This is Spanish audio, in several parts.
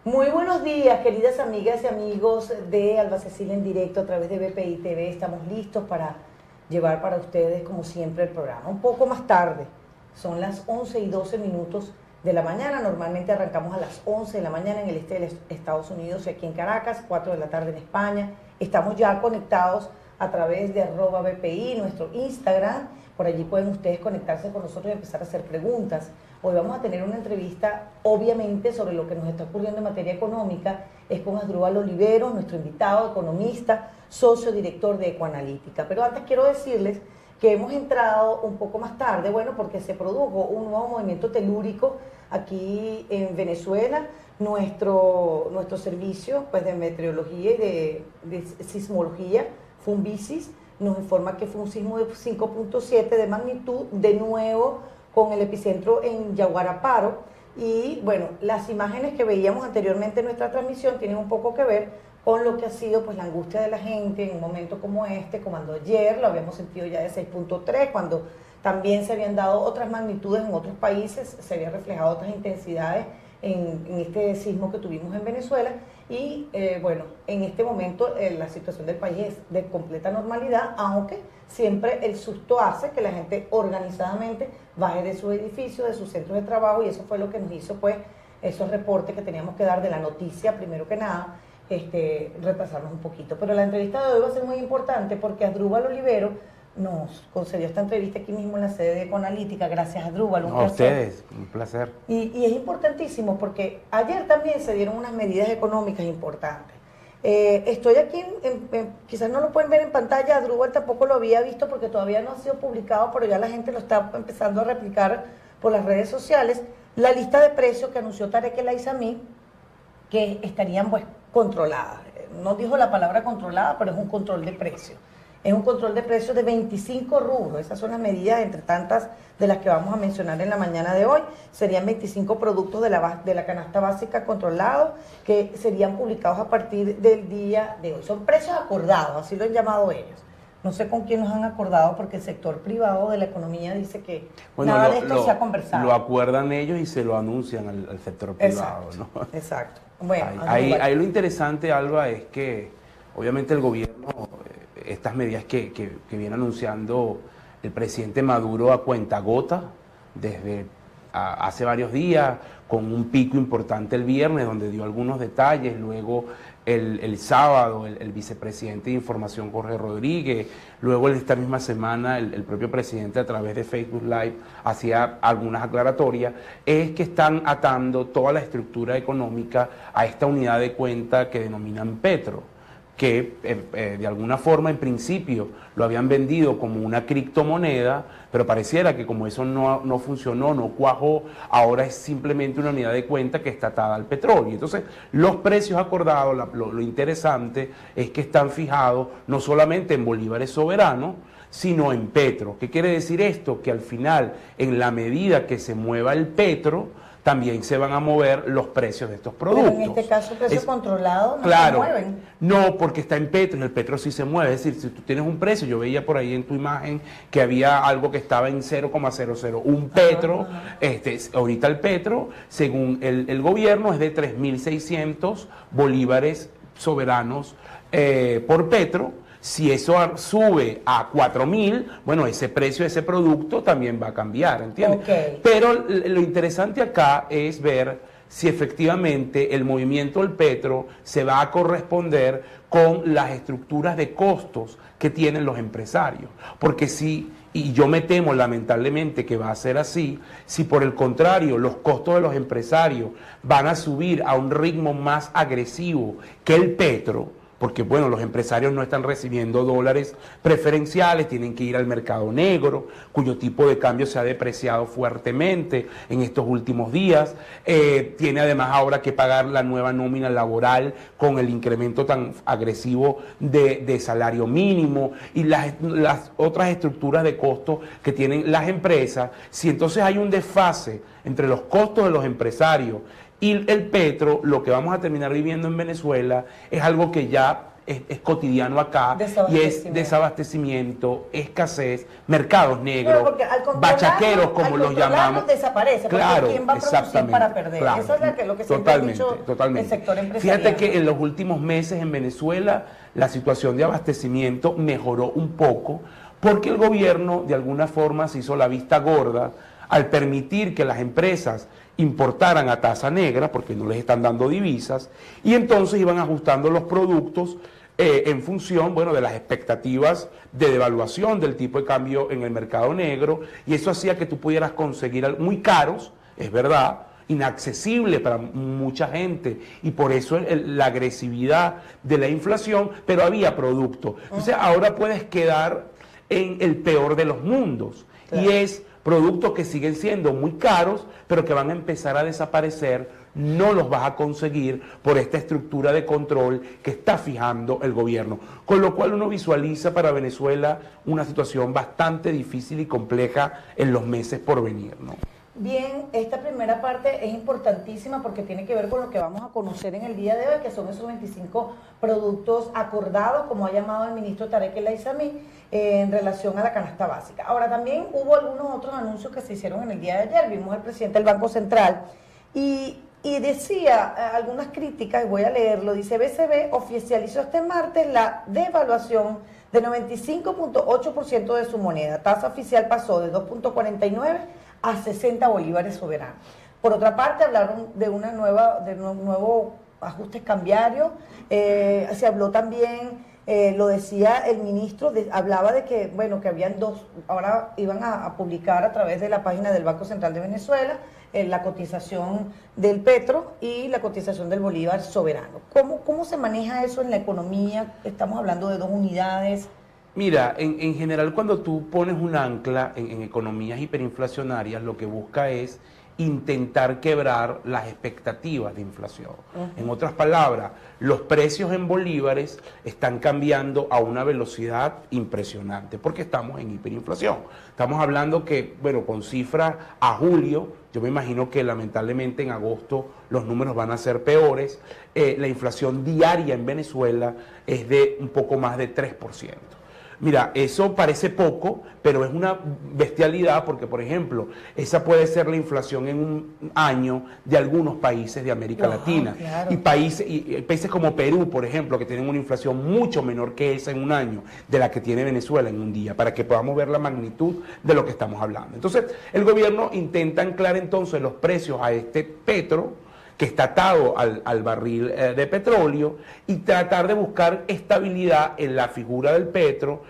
Muy buenos días, queridas amigas y amigos de Alba Cecilia en directo a través de BPI TV. Estamos listos para llevar para ustedes, como siempre, el programa. Un poco más tarde, son las 11:12 de la mañana. Normalmente arrancamos a las 11 de la mañana en el este de los Estados Unidos y aquí en Caracas, 4 de la tarde en España. Estamos ya conectados a través de @BPI, nuestro Instagram. Por allí pueden ustedes conectarse con nosotros y empezar a hacer preguntas. Hoy vamos a tener una entrevista, obviamente, sobre lo que nos está ocurriendo en materia económica. Es con Asdrúbal Oliveros, nuestro invitado, economista, socio director de Ecoanalítica. Pero antes quiero decirles que hemos entrado un poco más tarde, bueno, porque se produjo un nuevo movimiento telúrico aquí en Venezuela. Nuestro servicio, pues, de meteorología y de sismología, Funvisis, nos informa que fue un sismo de 5.7 de magnitud, de nuevo con el epicentro en Yaguaraparo. Y bueno, las imágenes que veíamos anteriormente en nuestra transmisión tienen un poco que ver con lo que ha sido, pues, la angustia de la gente en un momento como este, como cuando ayer lo habíamos sentido ya de 6.3, cuando también se habían dado otras magnitudes en otros países, se habían reflejado otras intensidades en este sismo que tuvimos en Venezuela. Y bueno, en este momento la situación del país es de completa normalidad, aunque siempre el susto hace que la gente organizadamente baje de su edificio, de sus centros de trabajo, y eso fue lo que nos hizo, pues, esos reportes que teníamos que dar de la noticia, primero que nada, retrasarnos un poquito. Pero la entrevista de hoy va a ser muy importante porque Asdrúbal Olivero nos concedió esta entrevista aquí mismo en la sede de Ecoanalítica. Gracias, Asdrúbal, un placer. A ustedes, un placer. Y es importantísimo porque ayer también se dieron unas medidas económicas importantes. Estoy aquí, quizás no lo pueden ver en pantalla, Asdrúbal tampoco lo había visto porque todavía no ha sido publicado, pero ya la gente lo está empezando a replicar por las redes sociales. La lista de precios que anunció Tarek El Aissami, que estarían, pues, controladas. No dijo la palabra controlada, pero es un control de precios. Es un control de precios de 25 rubros. Esas son las medidas, entre tantas de las que vamos a mencionar en la mañana de hoy. Serían 25 productos de la canasta básica controlados que serían publicados a partir del día de hoy. Son precios acordados, así lo han llamado ellos. No sé con quién los han acordado porque el sector privado de la economía dice que nada de esto se ha conversado. Lo acuerdan ellos y se lo anuncian al sector privado, exacto, ¿no? Exacto. Bueno, ahí lo interesante, Alba, es que obviamente el gobierno, estas medidas que viene anunciando el presidente Maduro a cuentagota desde hace varios días, con un pico importante el viernes donde dio algunos detalles, luego el sábado el vicepresidente de Información Jorge Rodríguez, luego esta misma semana el propio presidente a través de Facebook Live hacía algunas aclaratorias, es que están atando toda la estructura económica a esta unidad de cuenta que denominan Petro, que de alguna forma en principio lo habían vendido como una criptomoneda, pero pareciera que como eso no funcionó, no cuajó, ahora es simplemente una unidad de cuenta que está atada al petróleo. Entonces, los precios acordados, lo interesante es que están fijados no solamente en bolívares soberanos, sino en petro. ¿Qué quiere decir esto? Que al final, en la medida que se mueva el petro, también se van a mover los precios de estos productos. Pero en este caso, precios controlados no claro, se mueven. No, porque está en petro, y el petro sí se mueve. Es decir, si tú tienes un precio, yo veía por ahí en tu imagen que había algo que estaba en 0,001 petro. Ahorita el petro, según el gobierno, es de 3.600 bolívares soberanos por petro. Si eso sube a 4.000, bueno, ese precio de ese producto también va a cambiar, ¿entiendes? Okay. Pero lo interesante acá es ver si efectivamente el movimiento del petro se va a corresponder con las estructuras de costos que tienen los empresarios. Porque si, y yo me temo lamentablemente que va a ser así, si por el contrario los costos de los empresarios van a subir a un ritmo más agresivo que el petro, porque bueno, los empresarios no están recibiendo dólares preferenciales, tienen que ir al mercado negro, cuyo tipo de cambio se ha depreciado fuertemente en estos últimos días, tiene además ahora que pagar la nueva nómina laboral con el incremento tan agresivo de salario mínimo y las otras estructuras de costos que tienen las empresas. Si entonces hay un desfase entre los costos de los empresarios y el petro, lo que vamos a terminar viviendo en Venezuela es algo que ya es cotidiano acá, y es desabastecimiento, escasez, mercados negros, bachaqueros como los llamamos. Desaparece, claro, ¿quién va a producir para perder? Claro, eso es lo que siempre ha dicho el sector empresarial. Fíjate que en los últimos meses en Venezuela la situación de abastecimiento mejoró un poco, porque el gobierno de alguna forma se hizo la vista gorda al permitir que las empresas importaran a tasa negra, porque no les están dando divisas, y entonces iban ajustando los productos en función, bueno, de las expectativas de devaluación del tipo de cambio en el mercado negro, y eso hacía que tú pudieras conseguir muy caros, es verdad, inaccesible para mucha gente, y por eso la agresividad de la inflación, pero había producto. Entonces ahora puedes quedar en el peor de los mundos, claro. Y es productos que siguen siendo muy caros, pero que van a empezar a desaparecer, no los vas a conseguir por esta estructura de control que está fijando el gobierno. Con lo cual uno visualiza para Venezuela una situación bastante difícil y compleja en los meses por venir, ¿no? Bien, esta primera parte es importantísima porque tiene que ver con lo que vamos a conocer en el día de hoy, que son esos 25 productos acordados, como ha llamado el ministro Tarek El Aissami, en relación a la canasta básica. Ahora, también hubo algunos otros anuncios que se hicieron en el día de ayer. Vimos al presidente del Banco Central y decía algunas críticas, y voy a leerlo. Dice: BCB oficializó este martes la devaluación de 95.8% de su moneda. Tasa oficial pasó de 2.49 a 60 bolívares soberanos. Por otra parte, hablaron de un nuevo ajustes cambiarios. Se habló también, lo decía el ministro, hablaba de que, bueno, que habían ahora iban a publicar a través de la página del Banco Central de Venezuela la cotización del petro y la cotización del bolívar soberano. ¿Cómo se maneja eso en la economía? Estamos hablando de 2 unidades. Mira, en general cuando tú pones un ancla en economías hiperinflacionarias, lo que busca es intentar quebrar las expectativas de inflación. En otras palabras, los precios en bolívares están cambiando a una velocidad impresionante porque estamos en hiperinflación. Estamos hablando que, bueno, con cifras a julio, yo me imagino que lamentablemente en agosto los números van a ser peores. La inflación diaria en Venezuela es de un poco más de 3%. Mira, eso parece poco, pero es una bestialidad porque, por ejemplo, esa puede ser la inflación en un año de algunos países de América Latina. Claro. Y países como Perú, por ejemplo, que tienen una inflación mucho menor que esa en un año, de la que tiene Venezuela en un día, para que podamos ver la magnitud de lo que estamos hablando. Entonces, el gobierno intenta anclar entonces los precios a este petro, que está atado al barril de petróleo, y tratar de buscar estabilidad en la figura del petro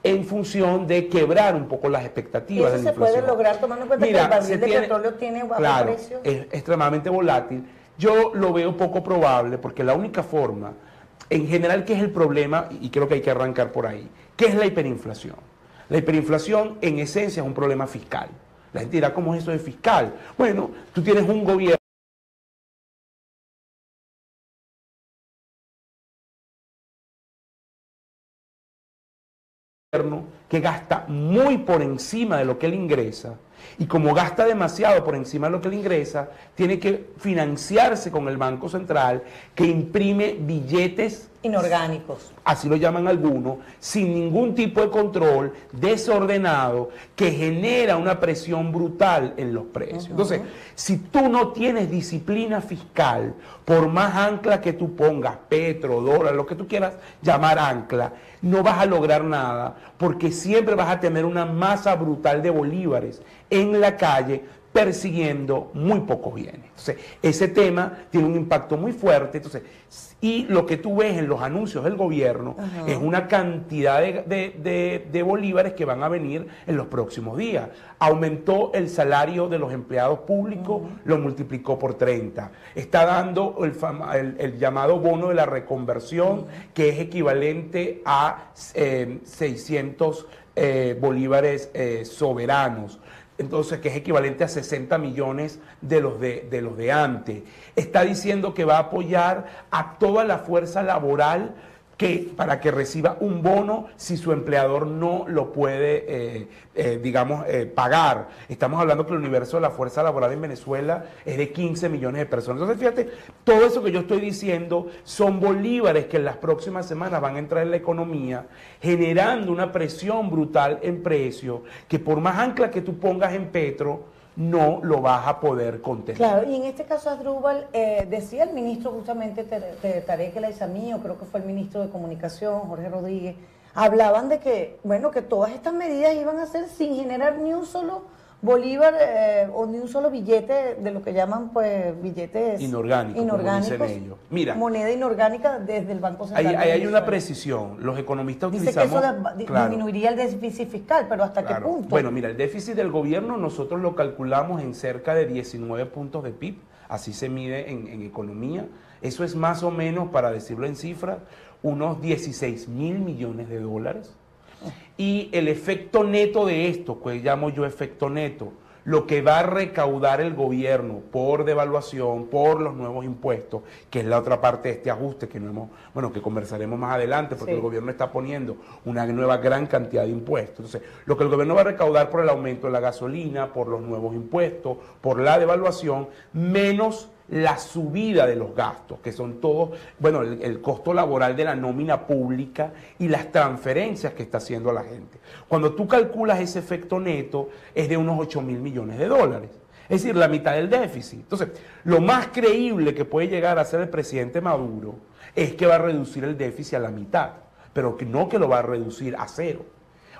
en función de quebrar un poco las expectativas de la inflación. ¿Eso se puede lograr tomando en cuenta que el barril de petróleo tiene bajo precio? Es extremadamente volátil. Yo lo veo poco probable porque la única forma, en general, ¿qué es el problema? Y creo que hay que arrancar por ahí. ¿Qué es la hiperinflación? La hiperinflación en esencia es un problema fiscal. La gente dirá, ¿cómo es eso de fiscal? Bueno, tú tienes un gobierno que gasta muy por encima de lo que él ingresa, y como gasta demasiado por encima de lo que él ingresa, tiene que financiarse con el Banco Central, que imprime billetes inorgánicos, así lo llaman algunos, sin ningún tipo de control, desordenado, que genera una presión brutal en los precios. Entonces, si tú no tienes disciplina fiscal, por más ancla que tú pongas, petro, dólar, lo que tú quieras llamar ancla, no vas a lograr nada, porque siempre vas a tener una masa brutal de bolívares en la calle persiguiendo muy pocos bienes. Entonces, ese tema tiene un impacto muy fuerte. Entonces, y lo que tú ves en los anuncios del gobierno es una cantidad de bolívares que van a venir en los próximos días. Aumentó el salario de los empleados públicos, lo multiplicó por 30. Está dando el llamado bono de la reconversión, que es equivalente a 600 bolívares soberanos. Entonces, que es equivalente a 60 millones de los de antes. Está diciendo que va a apoyar a toda la fuerza laboral para que reciba un bono si su empleador no lo puede, pagar. Estamos hablando que el universo de la fuerza laboral en Venezuela es de 15 millones de personas. Entonces, fíjate, todo eso que yo estoy diciendo son bolívares que en las próximas semanas van a entrar en la economía, generando una presión brutal en precios, que por más ancla que tú pongas en Petro, no lo vas a poder contener. Claro, y en este caso, Asdrúbal, decía el ministro justamente Tarek El Aissami, creo que fue el ministro de Comunicación, Jorge Rodríguez, hablaban de que, bueno, que todas estas medidas iban a ser sin generar ni un solo bolívar o ni un solo billete de lo que llaman, pues, billetes inorgánicos, como dicen ellos. Mira, moneda inorgánica desde el Banco Central. Ahí hay una precisión. Los economistas utilizamos... Dice que eso disminuiría el déficit fiscal, pero ¿hasta qué punto? Bueno, mira, el déficit del gobierno nosotros lo calculamos en cerca de 19 puntos de PIB, así se mide en economía. Eso es más o menos, para decirlo en cifras, unos 16 mil millones de dólares. Y el efecto neto de esto, que llamo yo efecto neto, lo que va a recaudar el gobierno por devaluación, por los nuevos impuestos, que es la otra parte de este ajuste que que conversaremos más adelante, porque el gobierno está poniendo una nueva gran cantidad de impuestos. Entonces, lo que el gobierno va a recaudar por el aumento de la gasolina, por los nuevos impuestos, por la devaluación, menos la subida de los gastos, que son todos, el costo laboral de la nómina pública y las transferencias que está haciendo a la gente. Cuando tú calculas ese efecto neto, es de unos 8 mil millones de dólares. Es decir, la mitad del déficit. Entonces, lo más creíble que puede llegar a hacer el presidente Maduro es que va a reducir el déficit a la mitad, pero que no que lo va a reducir a cero.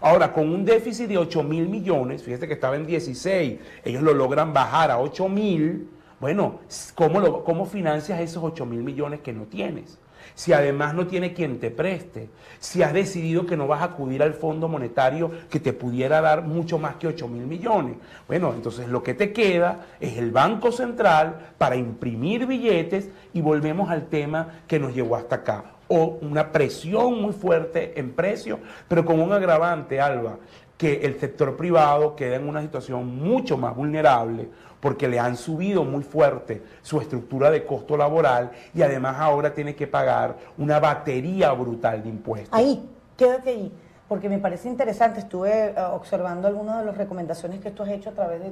Ahora, con un déficit de 8 mil millones, fíjate que estaba en 16, ellos lo logran bajar a 8 mil. Bueno, ¿cómo financias esos 8 mil millones que no tienes? Si además no tiene quien te preste, si has decidido que no vas a acudir al Fondo Monetario que te pudiera dar mucho más que 8 mil millones. Bueno, entonces lo que te queda es el Banco Central para imprimir billetes y volvemos al tema que nos llevó hasta acá. O una presión muy fuerte en precios, pero con un agravante, Alba, que el sector privado queda en una situación mucho más vulnerable porque le han subido muy fuerte su estructura de costo laboral y además ahora tiene que pagar una batería brutal de impuestos. Ahí, quédate ahí, porque me parece interesante. Estuve observando algunas de las recomendaciones que tú has hecho a través de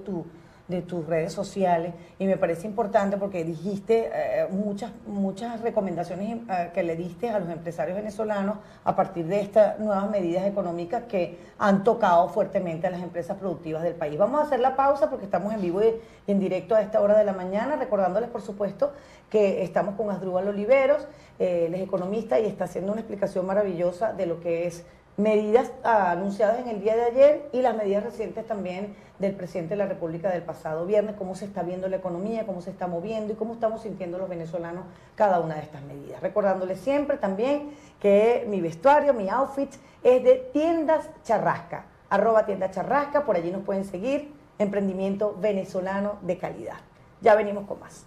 tus redes sociales y me parece importante porque dijiste muchas recomendaciones que le diste a los empresarios venezolanos a partir de estas nuevas medidas económicas que han tocado fuertemente a las empresas productivas del país. Vamos a hacer la pausa porque estamos en vivo y en directo a esta hora de la mañana, recordándoles por supuesto que estamos con Asdrúbal Oliveros, él es economista y está haciendo una explicación maravillosa de lo que es medidas anunciadas en el día de ayer y las medidas recientes también del presidente de la República del pasado viernes, cómo se está viendo la economía, cómo se está moviendo y cómo estamos sintiendo los venezolanos cada una de estas medidas. Recordándoles siempre también que mi vestuario, mi outfit es de Tiendas Charrasca, @tiendas Charrasca, por allí nos pueden seguir, emprendimiento venezolano de calidad. Ya venimos con más.